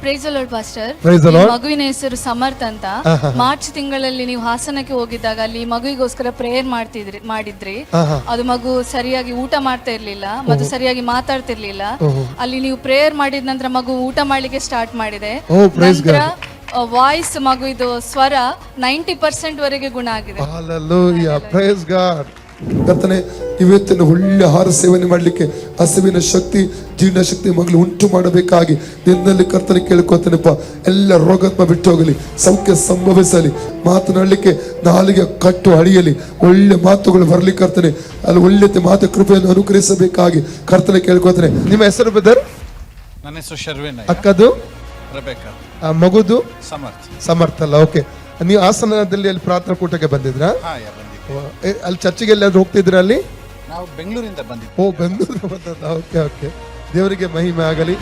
Praise the lord pastor. Praise the Lord. ಮಗುವಿನ ಹೆಸರು ಸಮರ್ಥ್ ಅಂತ. ಮಾರ್ಚ್ ತಿಂಗಳಲ್ಲಿ ನೀವು ಹಾಸನಕ್ಕೆ ಹೋಗಿದ್ದಾಗ ಅಲ್ಲಿ ಮಗುವಿಗೋಸ್ಕರ ಪ್ರೇಯರ್ ಮಾಡಿದ್ರಿ. ಅದು ಮಗು ಸರಿಯಾಗಿ ಊಟ ಮಾಡ್ತಾ ಇರ್ಲಿಲ್ಲ ಮತ್ತು ಸರಿಯಾಗಿ ಮಾತಾಡ್ತಿರ್ಲಿಲ್ಲ. ಅಲ್ಲಿ ನೀವು ಪ್ರೇಯರ್ ಮಾಡಿದ ನಂತರ ಮಗು ಊಟ ಮಾಡ್ಲಿಕ್ಕೆ ಸ್ಟಾರ್ಟ್ ಮಾಡಿದೆ. ನಂತರ ವಾಯ್ಸ್ ಮಗು ಇದು ಸ್ವರ 90% ವರೆಗೆ ಗುಣ ಆಗಿದೆ. Hallelujah. Praise God. ಕರ್ತನೆ, ಇವತ್ತಿನ ಒಳ್ಳೆ ಆಹಾರ ಸೇವನೆ ಮಾಡಲಿಕ್ಕೆ ಹಸಿವಿನ ಶಕ್ತಿ, ಜೀರ್ಣ ಶಕ್ತಿ ಮಗಳು ಉಂಟು ಮಾಡಬೇಕಾಗಿ ನಿನ್ನಲ್ಲಿ ಕರ್ತನೆ ಕೇಳ್ಕೊತೇನೆಪ್ಪ. ಎಲ್ಲ ರೋಗಾತ್ಮ ಬಿಟ್ಟು ಹೋಗಲಿ, ಸೌಖ್ಯ ಸಂಭವಿಸಲಿ, ಮಾತನಾಡಲಿಕ್ಕೆ ನಾಲಿಗೆ ಕಟ್ಟು ಅಡಿಯಲಿ, ಒಳ್ಳೆ ಮಾತುಗಳು ಬರಲಿ ಕರ್ತನೆ. ಅಲ್ಲಿ ಒಳ್ಳೆ ಮಾತು ಕೃಪೆಯನ್ನು ಅನುಗ್ರಹಿಸಬೇಕಾಗಿ ಕರ್ತನೆ ಕೇಳ್ಕೊತೇನೆ. ನಿಮ್ಮ ಹೆಸರು ಬ್ರದರ್? ನನ್ನ ಹೆಸರು ಶರ್ವಿನ್. ಅಕ್ಕದು ರೆಬೆಕಾ. ಮಗುದು ಸಮರ್ಥ ಅಲ್ಲ. ಓಕೆ, ನೀವು ಹಾಸನದಲ್ಲಿ ಅಲ್ಲಿ ಪ್ರಾರ್ಥನಾ ಕೂಟಕ್ಕೆ ಬಂದಿದ್ರಾ? ಅಲ್ಲಿ ಚರ್ಚಿಗೆ ಎಲ್ಲಾದ್ರೂ ಹೋಗ್ತಿದ್ರ? ಅಲ್ಲಿ ನಾವು ಬೆಂಗಳೂರಿಂದ ಬಂದಿದ್ವಿ. ಓ, ಬೆಂಗಳೂರು ಬಂದದ. ಓಕೆ ಓಕೆ, ದೇವರಿಗೆ ಮಹಿಮೆ ಆಗಲಿ.